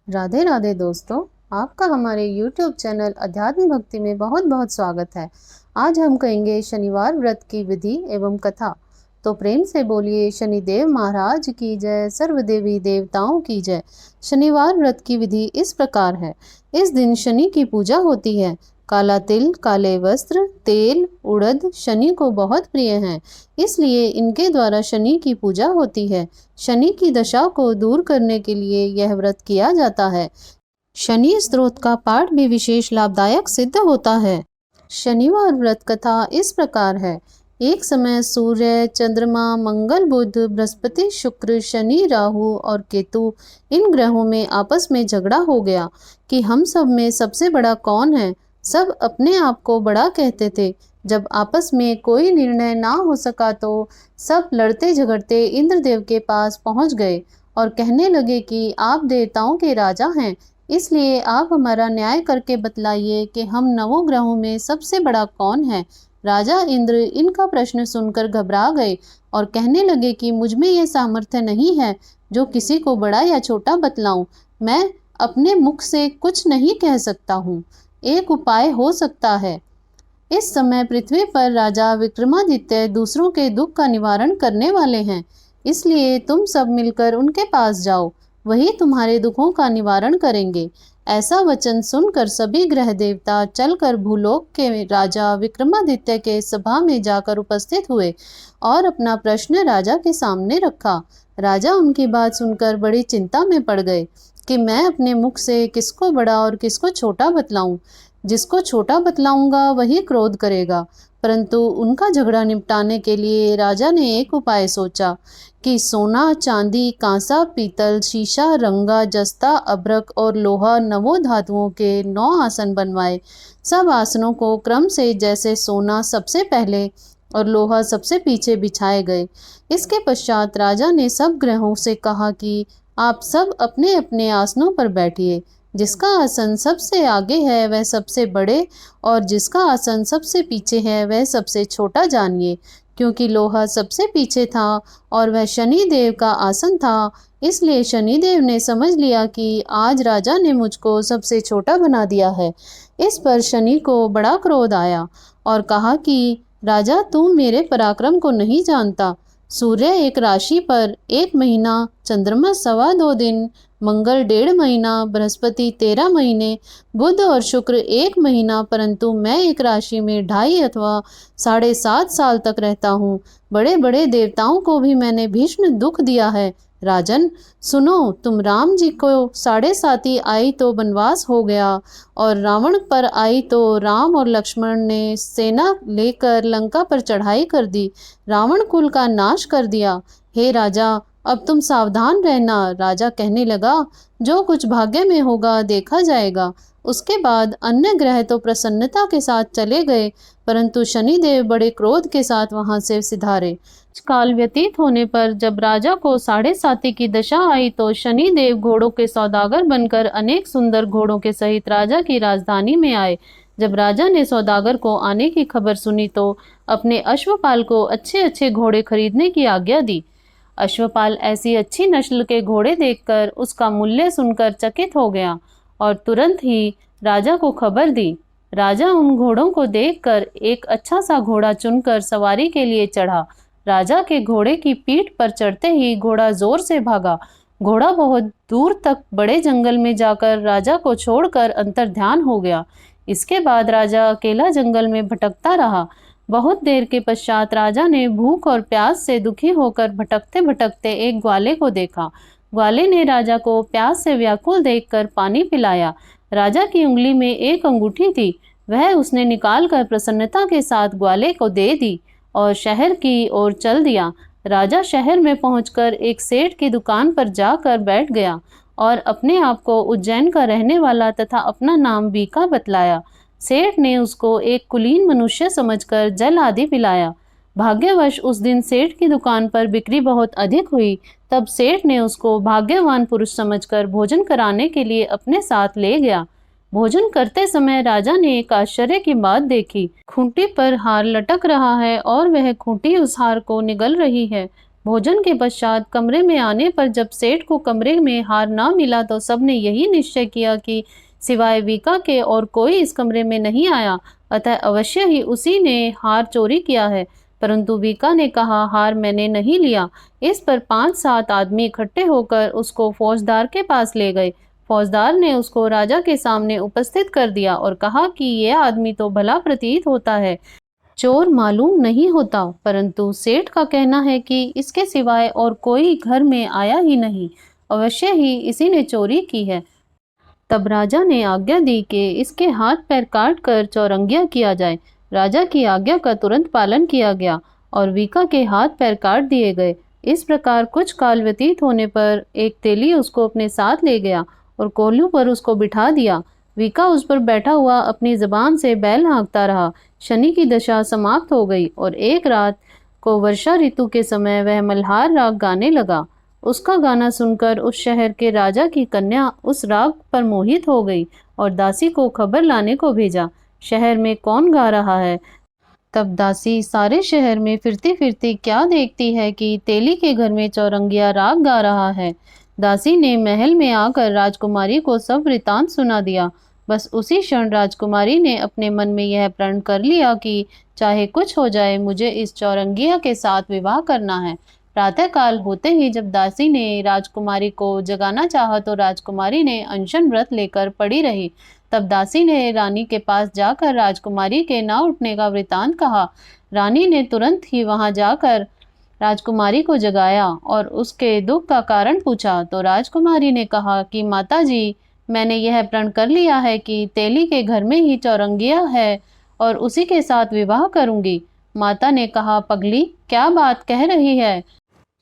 राधे राधे दोस्तों, आपका हमारे YouTube चैनल अध्यात्म भक्ति में बहुत बहुत स्वागत है। आज हम कहेंगे शनिवार व्रत की विधि एवं कथा। तो प्रेम से बोलिए शनिदेव महाराज की जय, सर्व देवी देवताओं की जय। शनिवार व्रत की विधि इस प्रकार है। इस दिन शनि की पूजा होती है। काला तिल, काले वस्त्र, तेल, उड़द शनि को बहुत प्रिय हैं, इसलिए इनके द्वारा शनि की पूजा होती है। शनि की दशा को दूर करने के लिए यह व्रत किया जाता है। शनि स्त्रोत का पाठ भी विशेष लाभदायक सिद्ध होता है। शनिवार व्रत कथा इस प्रकार है। एक समय सूर्य, चंद्रमा, मंगल, बुध, बृहस्पति, शुक्र, शनि, राहु और केतु इन ग्रहों में आपस में झगड़ा हो गया कि हम सब में सबसे बड़ा कौन है। सब अपने आप को बड़ा कहते थे। जब आपस में कोई निर्णय ना हो सका तो सब लड़ते झगड़ते इंद्रदेव के पास पहुंच गए और कहने लगे कि आप देवताओं के राजा हैं, इसलिए आप हमारा न्याय करके बतलाइए कि हम नवों ग्रहों में सबसे बड़ा कौन है। राजा इंद्र इनका प्रश्न सुनकर घबरा गए और कहने लगे कि मुझ में यह सामर्थ्य नहीं है जो किसी को बड़ा या छोटा बतलाऊं। मैं अपने मुख से कुछ नहीं कह सकता हूँ। एक उपाय हो सकता है। इस समय पृथ्वी पर राजा विक्रमादित्य दूसरों के दुख का निवारण करने वाले हैं, इसलिए तुम सब मिलकर उनके पास जाओ, वही तुम्हारे दुखों का निवारण करेंगे। ऐसा वचन सुनकर सभी ग्रह देवता चलकर भूलोक के राजा विक्रमादित्य के सभा में जाकर उपस्थित हुए और अपना प्रश्न राजा के सामने रखा। राजा उनकी बात सुनकर बड़ी चिंता में पड़ गए कि मैं अपने मुख से किसको बड़ा और किसको छोटा बतलाऊं। जिसको छोटा बतलाऊंगा वही क्रोध करेगा। परंतु उनका झगड़ा निपटाने के लिए राजा ने एक उपाय सोचा कि सोना, चांदी, कांसा, पीतल, शीशा, रंगा, जस्ता, अभ्रक और लोहा नवों धातुओं के 9 आसन बनवाए। सब आसनों को क्रम से जैसे सोना सबसे पहले और लोहा सबसे पीछे बिछाए गए। इसके पश्चात राजा ने सब ग्रहों से कहा कि आप सब अपने अपने आसनों पर बैठिए। जिसका आसन सबसे आगे है वह सबसे बड़े और जिसका आसन सबसे पीछे है वह सबसे छोटा जानिए। क्योंकि लोहा सबसे पीछे था और वह शनि देव का आसन था, इसलिए शनि देव ने समझ लिया कि आज राजा ने मुझको सबसे छोटा बना दिया है। इस पर शनि को बड़ा क्रोध आया और कहा कि राजा, तू मेरे पराक्रम को नहीं जानता। सूर्य एक राशि पर 1 महीना, चंद्रमा 2.25 दिन, मंगल 1.5 महीना, बृहस्पति 13 महीने, बुध और शुक्र 1 महीना, परंतु मैं एक राशि में 2.5 अथवा 7.5 साल तक रहता हूँ। बड़े बड़े देवताओं को भी मैंने भीषण दुख दिया है। राजन सुनो, तुम राम जी को 7.5 आई तो वनवास हो गया और रावण पर आई तो राम और लक्ष्मण ने सेना लेकर लंका पर चढ़ाई कर दी, रावण कुल का नाश कर दिया। हे राजा, अब तुम सावधान रहना। राजा कहने लगा, जो कुछ भाग्य में होगा देखा जाएगा। उसके बाद अन्य ग्रह तो प्रसन्नता के साथ चले गए, परंतु शनिदेव बड़े क्रोध के साथ वहां से सिधारे। काल व्यतीत होने पर जब राजा को 7.5 की दशा आई तो शनिदेव घोड़ों के सौदागर बनकर अनेक सुंदर घोड़ों के सहित राजा की राजधानी में आए। जब राजा ने सौदागर को आने की खबर सुनी तो अपने अश्वपाल को अच्छे अच्छे घोड़े खरीदने की आज्ञा दी। अश्वपाल ऐसी अच्छी नस्ल के घोड़े देखकर उसका मूल्य सुनकर चकित हो गया और तुरंत ही राजा को खबर दी। राजा उन घोड़ों को देखकर एक अच्छा सा घोड़ा चुनकर सवारी के लिए चढ़ा। राजा के घोड़े की पीठ पर चढ़ते ही घोड़ा जोर से भागा। घोड़ा बहुत दूर तक बड़े जंगल में जाकर राजा को छोड़कर अंतर्ध्यान हो गया। इसके बाद राजा अकेला जंगल में भटकता रहा। बहुत देर के पश्चात राजा ने भूख और प्यास से दुखी होकर भटकते भटकते एक ग्वाले को देखा। ग्वाले ने राजा को प्यास से व्याकुल देखकर पानी पिलाया। राजा की उंगली में एक अंगूठी थी, वह उसने निकालकर प्रसन्नता के साथ ग्वाले को दे दी और शहर की ओर चल दिया। राजा शहर में पहुंचकर एक सेठ की दुकान पर जाकर बैठ गया और अपने आप को उज्जैन का रहने वाला तथा अपना नाम बीका बतलाया। सेठ ने उसको एक कुलीन मनुष्य समझकर जल आदि पिलाया। भाग्यवश उस दिन सेठ की दुकान पर बिक्री बहुत अधिक हुई। तब सेठ ने उसको भाग्यवान पुरुष समझकर भोजन कराने के लिए अपने साथ ले गया। भोजन करते समय राजा ने एक आश्चर्य की बात देखी। खूंटी पर हार लटक रहा है और वह खूंटी उस हार को निगल रही है। भोजन के पश्चात कमरे में आने पर जब सेठ को कमरे में हार ना मिला तो सबने यही निश्चय किया कि सिवाय वीका के और कोई इस कमरे में नहीं आया, अतः अवश्य ही उसी ने हार चोरी किया है। परंतु वीका ने कहा, हार मैंने नहीं लिया। इस पर 5-7 आदमी इकट्ठे होकर उसको फौजदार के पास ले गए। फौजदार ने उसको राजा के सामने उपस्थित कर दिया और कहा कि यह आदमी तो भला प्रतीत होता है, चोर मालूम नहीं होता, परंतु सेठ का कहना है कि इसके सिवाय और कोई घर में आया ही नहीं, अवश्य ही इसी ने चोरी की है। तब राजा ने आज्ञा दी कि इसके हाथ पैर काट कर चौरंगिया किया जाए। राजा की आज्ञा का तुरंत पालन किया गया और वीका के हाथ पैर काट दिए गए। इस प्रकार कुछ काल व्यतीत होने पर एक तेली उसको अपने साथ ले गया और कोल्हू पर उसको बिठा दिया। वीका उस पर बैठा हुआ अपनी जबान से बैल हाँकता रहा। शनि की दशा समाप्त हो गई और एक रात को वर्षा ऋतु के समय वह मल्हार राग गाने लगा। उसका गाना सुनकर उस शहर के राजा की कन्या उस राग पर मोहित हो गई और दासी को खबर लाने को भेजा, शहर में कौन गा रहा है। तब दासी सारे शहर में फिरती फिरती क्या देखती है कि तेली के घर में चौरंगिया राग गा रहा है। दासी ने महल में आकर राजकुमारी को सब वृतांत सुना दिया। बस उसी क्षण राजकुमारी ने अपने मन में यह प्रण कर लिया कि चाहे कुछ हो जाए, मुझे इस चौरंगिया के साथ विवाह करना है। प्रातःकाल होते ही जब दासी ने राजकुमारी को जगाना चाहा तो राजकुमारी ने अनशन व्रत लेकर पड़ी रही। तब दासी ने रानी के पास जाकर राजकुमारी के ना उठने का वृतांत कहा। रानी ने तुरंत ही वहां जाकर राजकुमारी को जगाया और उसके दुख का कारण पूछा तो राजकुमारी ने कहा कि माताजी, मैंने यह प्रण कर लिया है कि तेली के घर में ही चौरंगिया है और उसी के साथ विवाह करूंगी। माता ने कहा, पगली, क्या बात कह रही है?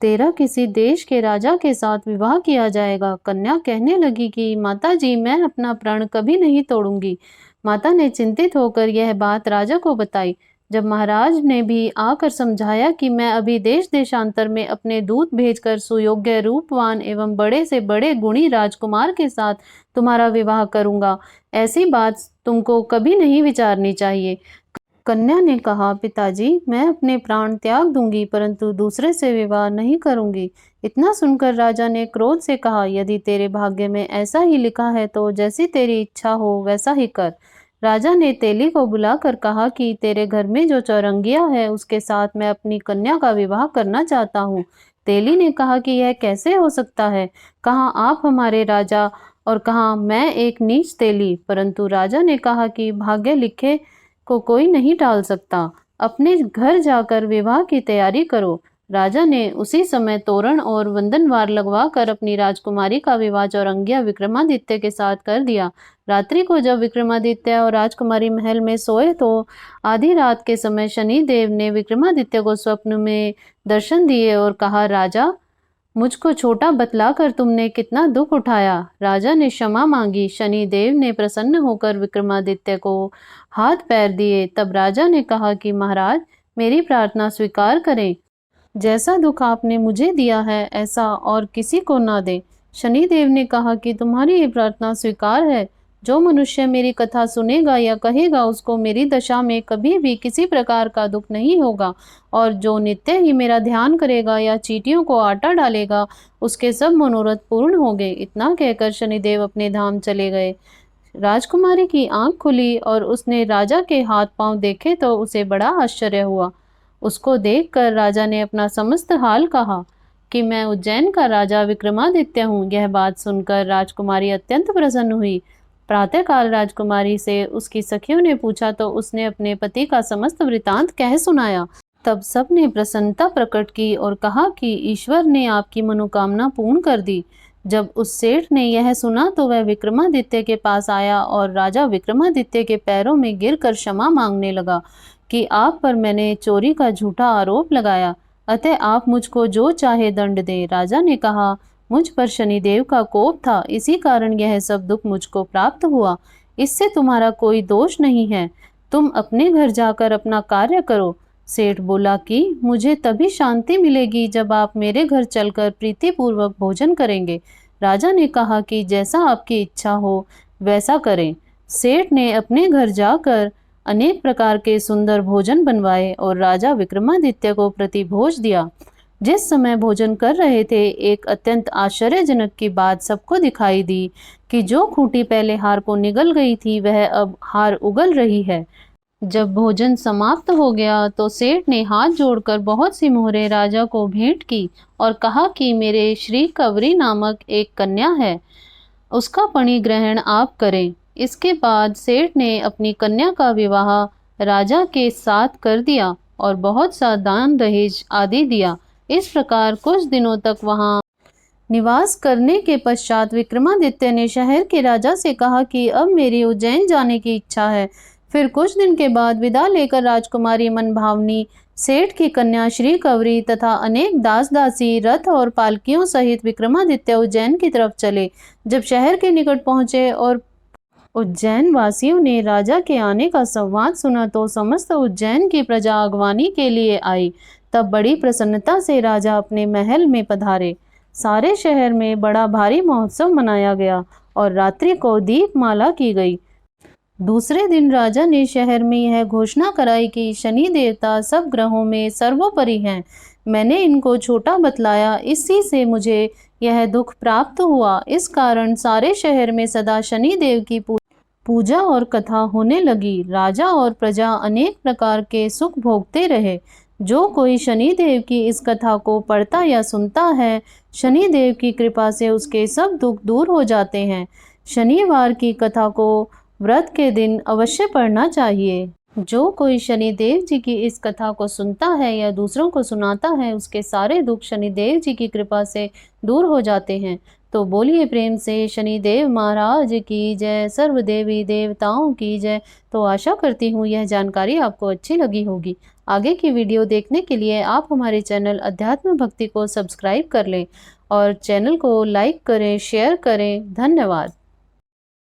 तेरा किसी देश के राजा के साथ विवाह किया जाएगा। कन्या कहने लगी कि माताजी, मैं अपना प्रण कभी नहीं तोड़ूंगी। माता ने चिंतित होकर यह बात राजा को बताई। जब महाराज ने भी आकर समझाया कि मैं अभी देश देशांतर में अपने दूत भेजकर सुयोग्य, रूपवान एवं बड़े से बड़े गुणी राजकुमार के साथ तुम्हारा विवाह करूंगा, ऐसी बात तुमको कभी नहीं विचारनी चाहिए। कन्या ने कहा, पिताजी, मैं अपने प्राण त्याग दूंगी परंतु दूसरे से विवाह नहीं करूंगी। इतना सुनकर राजा ने क्रोध से कहा, यदि तेरे भाग्य में ऐसा ही लिखा है तो जैसी तेरी इच्छा हो वैसा ही कर। राजा ने तेली को बुलाकर कहा कि तेरे घर में जो चौरंगिया है उसके साथ मैं अपनी कन्या का विवाह करना चाहता हूँ। तेली ने कहा कि यह कैसे हो सकता है? कहाँ आप हमारे राजा और कहाँ मैं एक नीच तेली। परंतु राजा ने कहा कि भाग्य लिखे को कोई नहीं टाल सकता, अपने घर जाकर विवाह की तैयारी करो। राजा ने उसी समय तोरण और वंदनवार लगवाकर अपनी राजकुमारी का विवाह चौरंगिया विक्रमादित्य के साथ कर दिया। रात्रि को जब विक्रमादित्य और राजकुमारी महल में सोए तो आधी रात के समय शनि देव ने विक्रमादित्य को स्वप्न में दर्शन दिए और कहा, राजा, मुझको छोटा बतलाकर तुमने कितना दुख उठाया। राजा ने क्षमा मांगी। शनि देव ने प्रसन्न होकर विक्रमादित्य को हाथ पैर दिए। तब राजा ने कहा कि महाराज, मेरी प्रार्थना स्वीकार करें। जैसा दुख आपने मुझे दिया है ऐसा और किसी को ना दें। शनिदेव ने कहा कि तुम्हारी ये प्रार्थना स्वीकार है। जो मनुष्य मेरी कथा सुनेगा या कहेगा उसको मेरी दशा में कभी भी किसी प्रकार का दुख नहीं होगा, और जो नित्य ही मेरा ध्यान करेगा या चींटियों को आटा डालेगा उसके सब मनोरथ पूर्ण होंगे। इतना कहकर शनिदेव अपने धाम चले गए। राजकुमारी की आंख खुली और उसने राजा के हाथ पांव देखे तो उसे बड़ा आश्चर्य हुआ। उसको देखकर राजा ने अपना समस्त हाल कहा कि मैं उज्जैन का राजा विक्रमादित्य हूँ। यह बात सुनकर राजकुमारी अत्यंत प्रसन्न हुई। प्रातःकाल राजकुमारी से उसकी सखियों ने पूछा तो उसने अपने पति का समस्त वृतांत कह सुनाया। तब सब ने प्रसन्नता प्रकट की और कहा कि ईश्वर ने आपकी मनोकामना पूर्ण कर दी। जब उस सेठ ने यह सुना तो वह विक्रमादित्य के पास आया और राजा विक्रमादित्य के पैरों में गिरकर क्षमा मांगने लगा कि आप पर मैंने चोरी का झूठा आरोप लगाया, अतः आप मुझको जो चाहे दंड दें। राजा ने कहा, मुझ पर शनिदेव का कोप था, इसी कारण यह सब दुख मुझको प्राप्त हुआ। इससे तुम्हारा कोई दोष नहीं है। तुम अपने घर जाकर अपना कार्य करो। सेठ बोला कि मुझे तभी शांति मिलेगी जब आप मेरे घर चलकर प्रीतिपूर्वक भोजन करेंगे। राजा ने कहा कि जैसा आपकी इच्छा हो वैसा करें। सेठ ने अपने घर जाकर अनेक प्रकार के सुंदर भोजन बनवाए और राजा विक्रमादित्य को प्रतिभोज दिया। जिस समय भोजन कर रहे थे, एक अत्यंत आश्चर्यजनक की बात सबको दिखाई दी कि जो खूंटी पहले हार को निगल गई थी, वह अब हार उगल रही है। जब भोजन समाप्त हो गया तो सेठ ने हाथ जोड़कर बहुत सी मोहरें राजा को भेंट की और कहा कि मेरे श्री कवरी नामक एक कन्या है, उसका परिग्रहण आप करें। इसके बाद सेठ ने अपनी कन्या का विवाह राजा के साथ कर दिया और बहुत सा दान दहेज आदि दिया। इस प्रकार कुछ दिनों तक वहां निवास करने के पश्चात विक्रमादित्य ने शहर के राजा से कहा कि अब मेरी उज्जैन जाने की इच्छा है। फिर कुछ दिन के बाद विदा लेकर राजकुमारी मनभावनी सेठ की कन्या श्री कवरी तथा अनेक दास दासी रथ और पालकियों सहित विक्रमादित्य उज्जैन की तरफ चले। जब शहर के निकट पहुंचे और उज्जैन वासियों ने राजा के आने का संवाद सुना तो समस्त उज्जैन की प्रजा अगवानी के लिए आई। तब बड़ी प्रसन्नता से राजा अपने महल में पधारे। सारे शहर में बड़ा भारी महोत्सव मनाया गया और रात्रि को दीपमाला की गई। दूसरे दिन राजा ने शहर में यह घोषणा कराई कि शनि देवता सब ग्रहों में सर्वोपरि हैं। मैंने इनको छोटा बतलाया, इसी से मुझे यह दुख प्राप्त हुआ। इस कारण सारे शहर में सदा शनि देव की पूजा और कथा होने लगी। राजा और प्रजा अनेक प्रकार के सुख भोगते रहे। जो कोई शनि देव की इस कथा को पढ़ता या सुनता है, शनि देव की कृपा से उसके सब दुख दूर हो जाते हैं। शनिवार की कथा को व्रत के दिन अवश्य पढ़ना चाहिए। जो कोई शनिदेव जी की इस कथा को सुनता है या दूसरों को सुनाता है, उसके सारे दुख शनिदेव जी की कृपा से दूर हो जाते हैं। तो बोलिए प्रेम से शनिदेव महाराज की जय, सर्व देवी देवताओं की जय। तो आशा करती हूँ यह जानकारी आपको अच्छी लगी होगी। आगे की वीडियो देखने के लिए आप हमारे चैनल अध्यात्म भक्ति को सब्सक्राइब कर लें और चैनल को लाइक करें, शेयर करें। धन्यवाद।